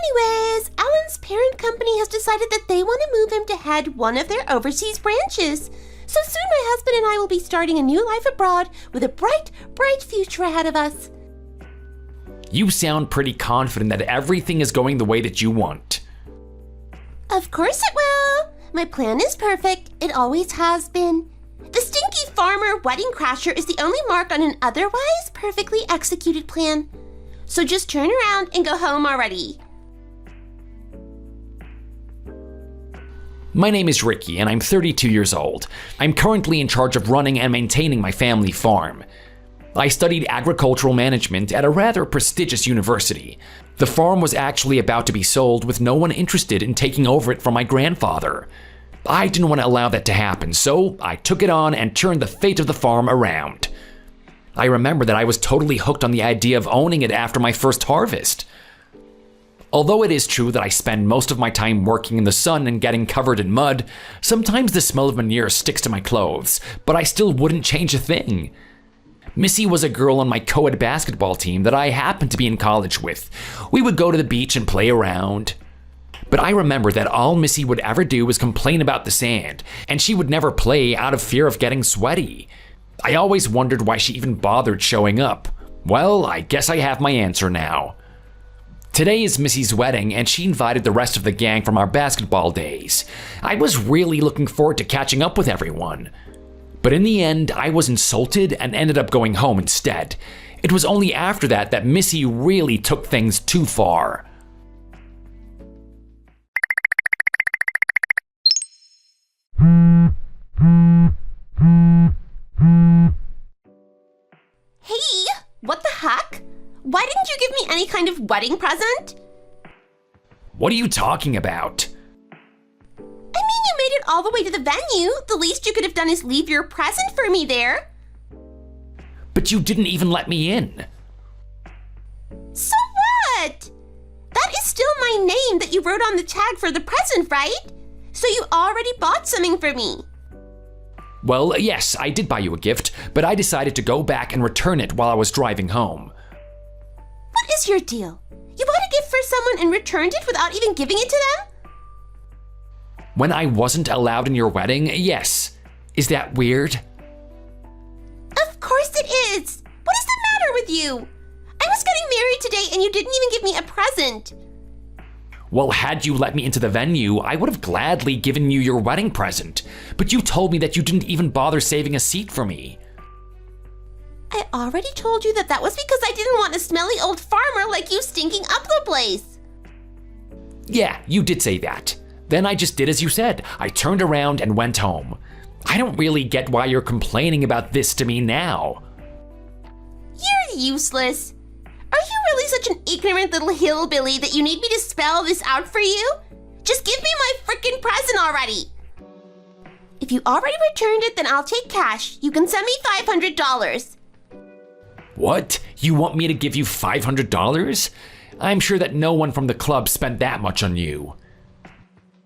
Anyways, Alan's parent company has decided that they want to move him to head one of their overseas branches. So soon my husband and I will be starting a new life abroad with a bright, bright future ahead of us. You sound pretty confident that everything is going the way that you want. Of course it will. My plan is perfect. It always has been. The stinky farmer wedding crasher is the only mark on an otherwise perfectly executed plan. So just turn around and go home already. My name is Ricky, and I'm 32 years old. I'm currently in charge of running and maintaining my family farm. I studied agricultural management at a rather prestigious university. The farm was actually about to be sold with no one interested in taking over it from my grandfather. I didn't want to allow that to happen, so I took it on and turned the fate of the farm around. I remember that I was totally hooked on the idea of owning it after my first harvest. Although it is true that I spend most of my time working in the sun and getting covered in mud, sometimes the smell of manure sticks to my clothes, but I still wouldn't change a thing. Missy was a girl on my co-ed basketball team that I happened to be in college with. We would go to the beach and play around. But I remember that all Missy would ever do was complain about the sand, and she would never play out of fear of getting sweaty. I always wondered why she even bothered showing up. Well, I guess I have my answer now. Today is Missy's wedding, and she invited the rest of the gang from our basketball days. I was really looking forward to catching up with everyone. But in the end, I was insulted and ended up going home instead. It was only after that that Missy really took things too far. Hey, what the heck? Why didn't you give me any kind of wedding present? What are you talking about? I mean, you made it all the way to the venue. The least you could have done is leave your present for me there. But you didn't even let me in. So what? That is still my name that you wrote on the tag for the present, right? So you already bought something for me. Well, yes, I did buy you a gift, but I decided to go back and return it while I was driving home. What is your deal? You bought a gift for someone and returned it without even giving it to them? When I wasn't allowed in your wedding, yes. Is that weird? Of course it is. What is the matter with you? I was getting married today and you didn't even give me a present. Well, had you let me into the venue, I would have gladly given you your wedding present. But you told me that you didn't even bother saving a seat for me. I already told you that was because I didn't want a smelly old farmer like you stinking up the place. Yeah, you did say that. Then I just did as you said. I turned around and went home. I don't really get why you're complaining about this to me now. You're useless. Are you really such an ignorant little hillbilly that you need me to spell this out for you? Just give me my frickin' present already. If you already returned it, then I'll take cash. You can send me $500. What? You want me to give you $500? I'm sure that no one from the club spent that much on you.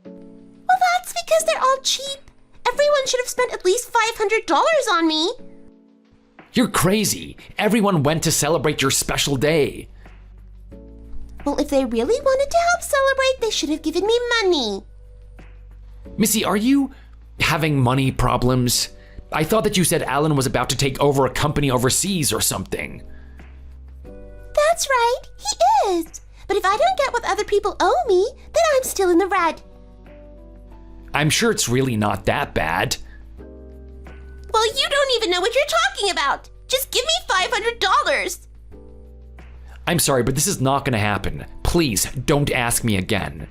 Well, that's because they're all cheap. Everyone should have spent at least $500 on me. You're crazy. Everyone went to celebrate your special day. Well, if they really wanted to help celebrate, they should have given me money. Missy, are you having money problems? I thought that you said Alan was about to take over a company overseas or something. That's right, he is. But if I don't get what other people owe me, then I'm still in the red. I'm sure it's really not that bad. Well, you don't even know what you're talking about. Just give me $500. I'm sorry, but this is not going to happen. Please, don't ask me again.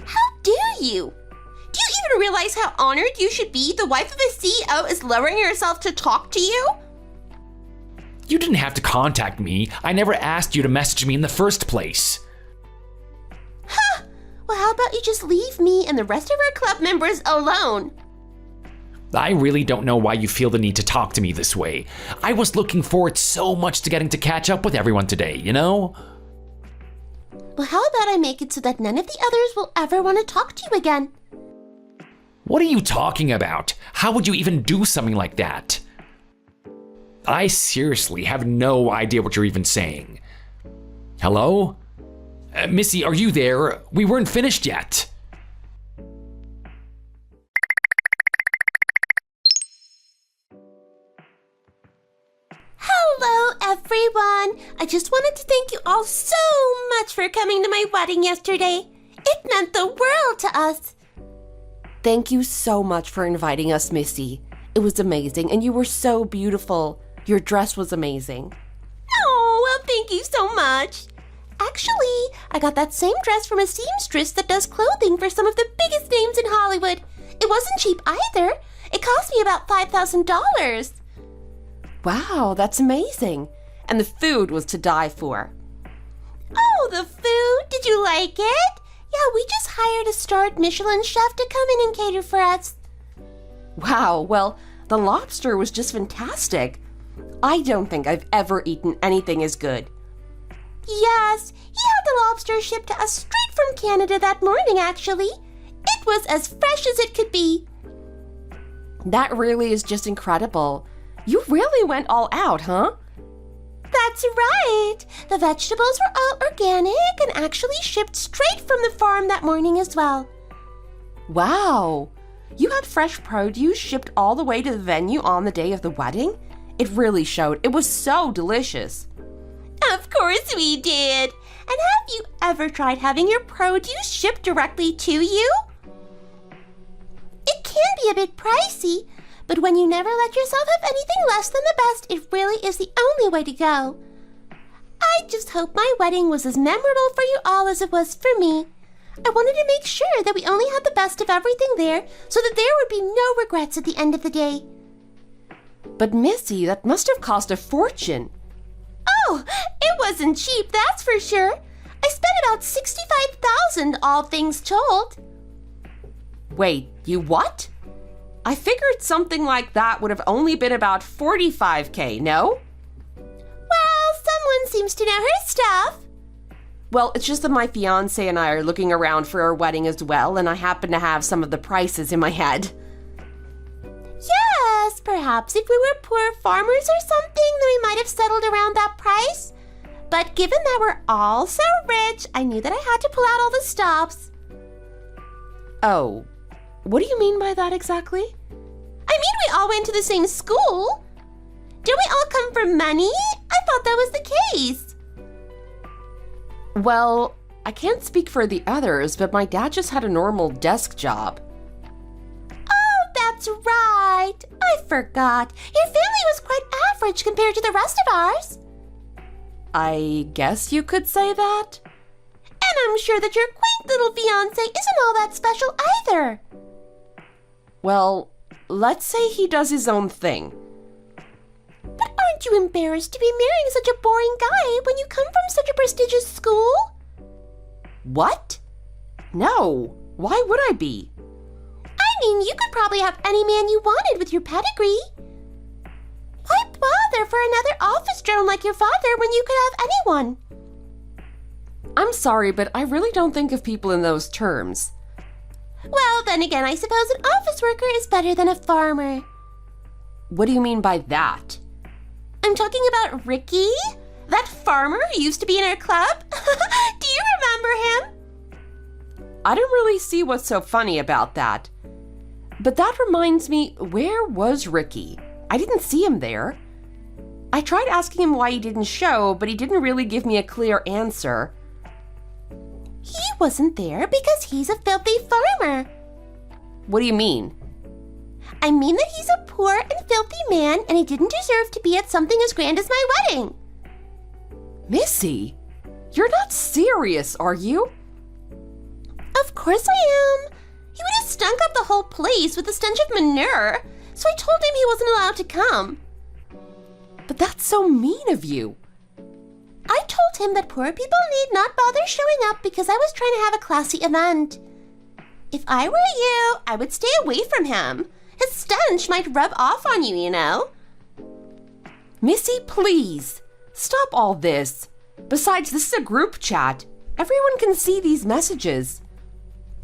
How dare you? Do you even realize how honored you should be? The wife of a CEO is lowering herself to talk to you? You didn't have to contact me. I never asked you to message me in the first place. Huh. Well, how about you just leave me and the rest of our club members alone? I really don't know why you feel the need to talk to me this way. I was looking forward so much to getting to catch up with everyone today, you know? Well, how about I make it so that none of the others will ever want to talk to you again? What are you talking about? How would you even do something like that? I seriously have no idea what you're even saying. Hello? Missy, are you there? We weren't finished yet. Hello, everyone. I just wanted to thank you all so much for coming to my wedding yesterday. It meant the world to us. Thank you so much for inviting us, Missy. It was amazing, and you were so beautiful. Your dress was amazing. Oh, well, thank you so much. Actually, I got that same dress from a seamstress that does clothing for some of the biggest names in Hollywood. It wasn't cheap either. It cost me about $5,000. Wow, that's amazing. And the food was to die for. Oh, the food? Did you like it? Yeah, we just hired a starred Michelin chef to come in and cater for us. Wow, well, the lobster was just fantastic. I don't think I've ever eaten anything as good. Yes, he had the lobster shipped to us straight from Canada that morning, actually. It was as fresh as it could be. That really is just incredible. You really went all out, huh? That's right. The vegetables were all organic and actually shipped straight from the farm that morning as well. Wow. You had fresh produce shipped all the way to the venue on the day of the wedding? It really showed. It was so delicious. Of course we did. And have you ever tried having your produce shipped directly to you? It can be a bit pricey, But when you never let yourself have anything less than the best, it really is the only way to go. I just hope my wedding was as memorable for you all as it was for me. I wanted to make sure that we only had the best of everything there so that there would be no regrets at the end of the day. But Missy, that must have cost a fortune. Oh, it wasn't cheap, that's for sure. I spent about $65,000, all things told. Wait, you what? I figured something like that would have only been about $45K, no? Well, someone seems to know her stuff. Well, it's just that my fiancé and I are looking around for our wedding as well, and I happen to have some of the prices in my head. Yes, perhaps if we were poor farmers or something, then we might have settled around that price. But given that we're all so rich, I knew that I had to pull out all the stops. Oh, what do you mean by that exactly? I mean, we all went to the same school. Don't we all come from money? I thought that was the case. Well, I can't speak for the others, but my dad just had a normal desk job. Oh, that's right. I forgot. Your family was quite average compared to the rest of ours. I guess you could say that. And I'm sure that your quaint little fiancé isn't all that special either. Well, let's say he does his own thing. But aren't you embarrassed to be marrying such a boring guy when you come from such a prestigious school? What? No, why would I be? I mean, you could probably have any man you wanted with your pedigree. Why bother for another office drone like your father when you could have anyone? I'm sorry, but I really don't think of people in those terms. Well, then again, I suppose an office worker is better than a farmer. What do you mean by that? I'm talking about Ricky, that farmer who used to be in our club. Do you remember him? I don't really see what's so funny about that. But that reminds me, where was Ricky? I didn't see him there. I tried asking him why he didn't show, but he didn't really give me a clear answer. He wasn't there because he's a filthy farmer. What do you mean? I mean that he's a poor and filthy man and he didn't deserve to be at something as grand as my wedding. Missy, you're not serious, are you? Of course I am. He would have stunk up the whole place with the stench of manure, so I told him he wasn't allowed to come. But that's so mean of you. I told him that poor people need not bother showing up because I was trying to have a classy event. If I were you, I would stay away from him. His stench might rub off on you, you know. Missy, please. Stop all this. Besides, this is a group chat. Everyone can see these messages.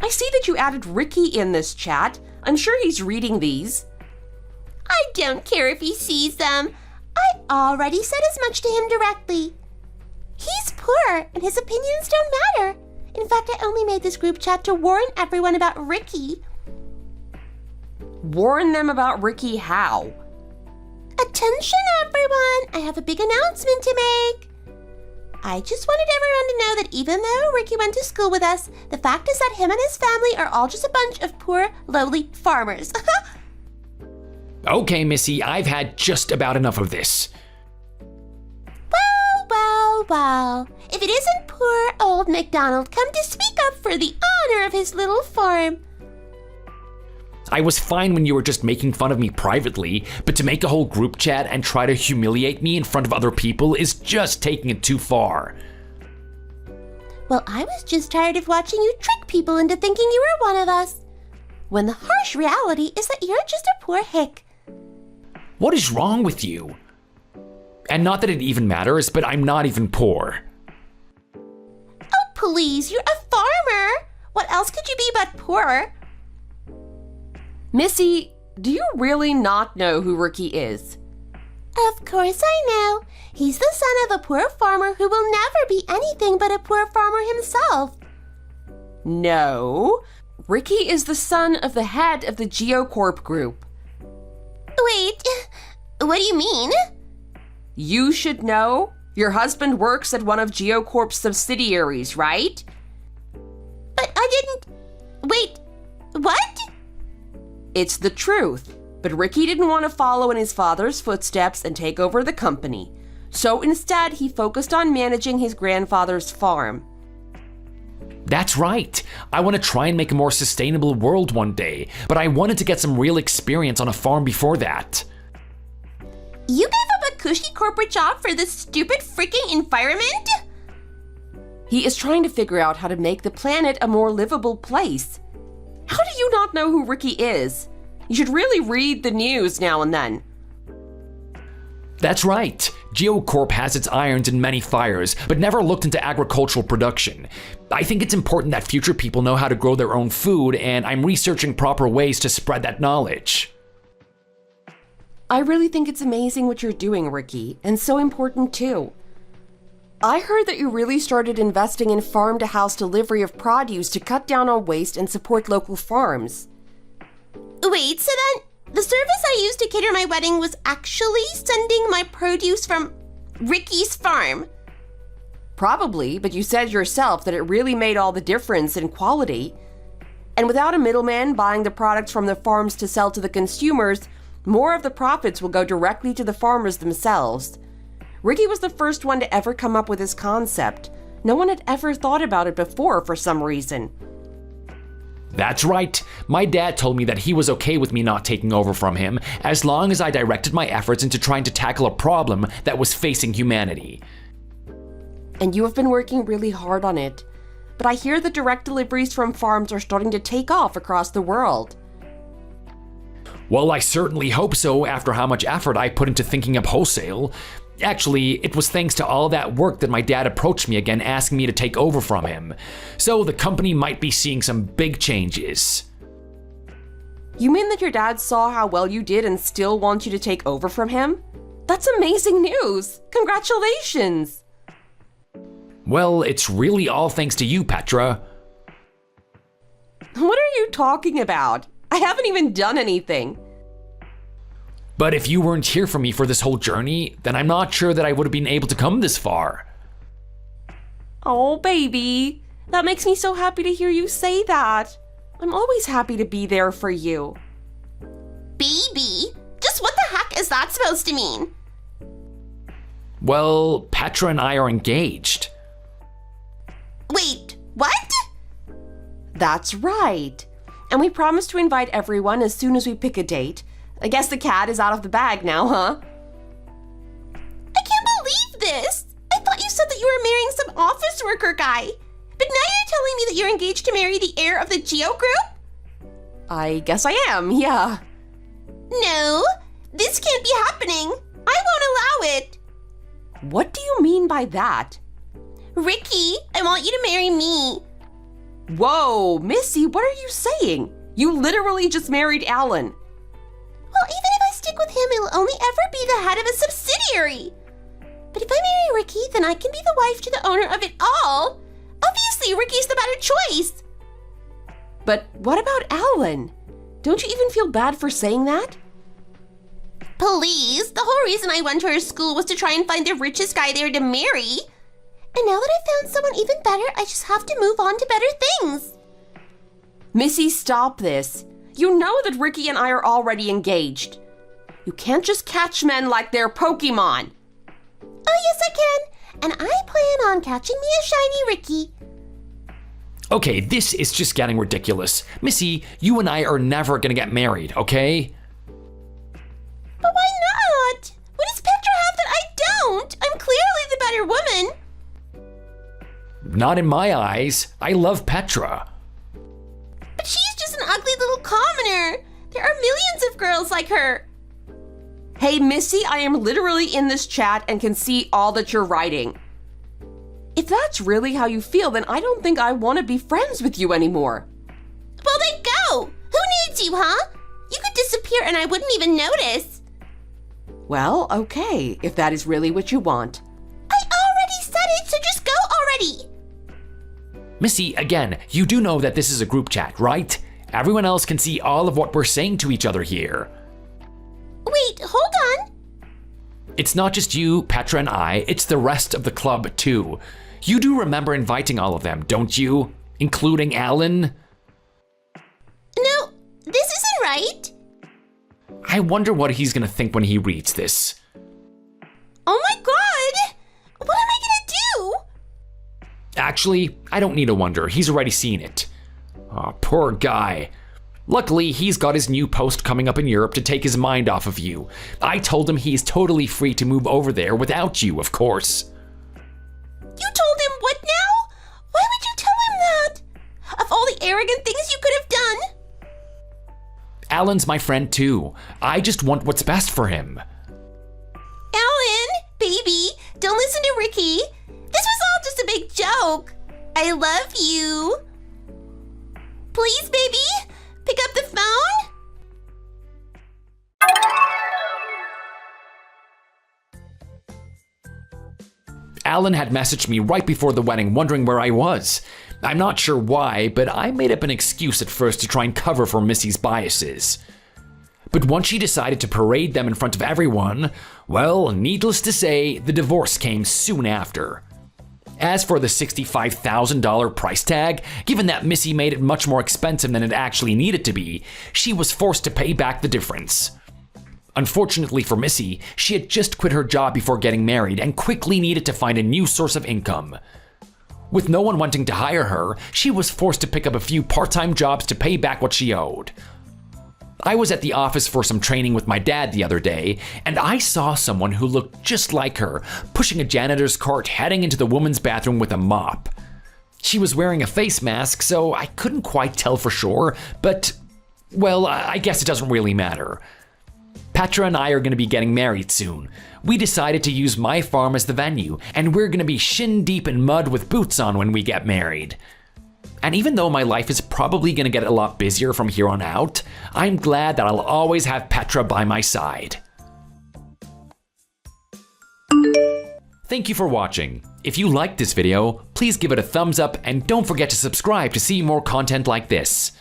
I see that you added Ricky in this chat. I'm sure he's reading these. I don't care if he sees them. I already said as much to him directly. He's poor, and his opinions don't matter. In fact, I only made this group chat to warn everyone about Ricky. Warn them about Ricky how? Attention, everyone! I have a big announcement to make. I just wanted everyone to know that even though Ricky went to school with us, the fact is that him and his family are all just a bunch of poor, lowly farmers. Okay, Missy, I've had just about enough of this. Well, if it isn't poor old MacDonald come to speak up for the honor of his little farm. I was fine when you were just making fun of me privately, but to make a whole group chat and try to humiliate me in front of other people is just taking it too far. Well, I was just tired of watching you trick people into thinking you were one of us, when the harsh reality is that you're just a poor hick. What is wrong with you? And not that it even matters, but I'm not even poor. Oh, please, you're a farmer. What else could you be but poor? Missy, do you really not know who Ricky is? Of course I know. He's the son of a poor farmer who will never be anything but a poor farmer himself. No. Ricky is the son of the head of the GeoCorp group. Wait, what do you mean? You should know. Your husband works at one of GeoCorp's subsidiaries, right? But I didn't... Wait, what? It's the truth. But Ricky didn't want to follow in his father's footsteps and take over the company. So instead, he focused on managing his grandfather's farm. That's right. I want to try and make a more sustainable world one day, but I wanted to get some real experience on a farm before that. You gave up a cushy corporate job for this stupid freaking environment? He is trying to figure out how to make the planet a more livable place. How do you not know who Ricky is? You should really read the news now and then. That's right. GeoCorp has its irons in many fires, but never looked into agricultural production. I think it's important that future people know how to grow their own food, and I'm researching proper ways to spread that knowledge. I really think it's amazing what you're doing, Ricky, and so important too. I heard that you really started investing in farm-to-house delivery of produce to cut down on waste and support local farms. Wait, so then the service I used to cater my wedding was actually sending my produce from Ricky's farm? Probably, but you said yourself that it really made all the difference in quality. And without a middleman buying the products from the farms to sell to the consumers, more of the profits will go directly to the farmers themselves. Ricky was the first one to ever come up with this concept. No one had ever thought about it before for some reason. That's right. My dad told me that he was okay with me not taking over from him as long as I directed my efforts into trying to tackle a problem that was facing humanity. And you have been working really hard on it. But I hear that direct deliveries from farms are starting to take off across the world. Well, I certainly hope so after how much effort I put into thinking up wholesale. Actually, it was thanks to all that work that my dad approached me again asking me to take over from him. So the company might be seeing some big changes. You mean that your dad saw how well you did and still wants you to take over from him? That's amazing news! Congratulations! Well, it's really all thanks to you, Petra. What are you talking about? I haven't even done anything. But if you weren't here for me for this whole journey, then I'm not sure that I would have been able to come this far. Oh, baby. That makes me so happy to hear you say that. I'm always happy to be there for you. Baby? Just what the heck is that supposed to mean? Well, Petra and I are engaged. Wait, what? That's right. And we promised to invite everyone as soon as we pick a date. I guess the cat is out of the bag now, huh? I can't believe this! I thought you said that you were marrying some office worker guy. But now you're telling me that you're engaged to marry the heir of the Geo Group? I guess I am, yeah. No, this can't be happening. I won't allow it. What do you mean by that? Ricky, I want you to marry me. Whoa, Missy, what are you saying? You literally just married Alan. Well, even if I stick with him, it'll only ever be the head of a subsidiary. But if I marry Ricky, then I can be the wife to the owner of it all. Obviously, Ricky's the better choice. But what about Alan? Don't you even feel bad for saying that? Please, the whole reason I went to her school was to try and find the richest guy there to marry. And now that I've found someone even better, I just have to move on to better things. Missy, stop this. You know that Ricky and I are already engaged. You can't just catch men like they're Pokemon. Oh, yes, I can. And I plan on catching me a shiny Ricky. Okay, this is just getting ridiculous. Missy, you and I are never gonna get married, okay? But why not? What does Petra have that I don't? I'm clearly the better woman. Not in my eyes. I love Petra. But she's just an ugly little commoner. There are millions of girls like her. Hey, Missy, I am literally in this chat and can see all that you're writing. If that's really how you feel, then I don't think I want to be friends with you anymore. Well, then go. Who needs you, huh? You could disappear and I wouldn't even notice. Well, okay, if that is really what you want. I already said it, so just go already. Missy, again, you do know that this is a group chat, right? Everyone else can see all of what we're saying to each other here. Wait, hold on. It's not just you, Petra, and I, it's the rest of the club, too. You do remember inviting all of them, don't you? Including Alan? No, this isn't right. I wonder what he's gonna think when he reads this. Oh my god! What am I gonna do? Actually, I don't need to wonder, he's already seen it. Oh, poor guy. Luckily, he's got his new post coming up in Europe to take his mind off of you. I told him he's totally free to move over there without you, of course. You told him what now? Why would you tell him that? Of all the arrogant things you could have done? Alan's my friend too. I just want what's best for him. Alan, baby, don't listen to Ricky. This was all just a big joke. I love you. Please, baby, pick up the phone. Alan had messaged me right before the wedding wondering where I was. I'm not sure why, but I made up an excuse at first to try and cover for Missy's biases. But once she decided to parade them in front of everyone, well, needless to say, the divorce came soon after. As for the $65,000 price tag, given that Missy made it much more expensive than it actually needed to be, she was forced to pay back the difference. Unfortunately for Missy, she had just quit her job before getting married and quickly needed to find a new source of income. With no one wanting to hire her, she was forced to pick up a few part-time jobs to pay back what she owed. I was at the office for some training with my dad the other day, and I saw someone who looked just like her, pushing a janitor's cart heading into the woman's bathroom with a mop. She was wearing a face mask, so I couldn't quite tell for sure, but, well, I guess it doesn't really matter. Petra and I are going to be getting married soon. We decided to use my farm as the venue, and we're going to be shin deep in mud with boots on when we get married. And even though my life is probably going to get a lot busier from here on out, I'm glad that I'll always have Petra by my side. Thank you for watching. If you liked this video, please give it a thumbs up and don't forget to subscribe to see more content like this.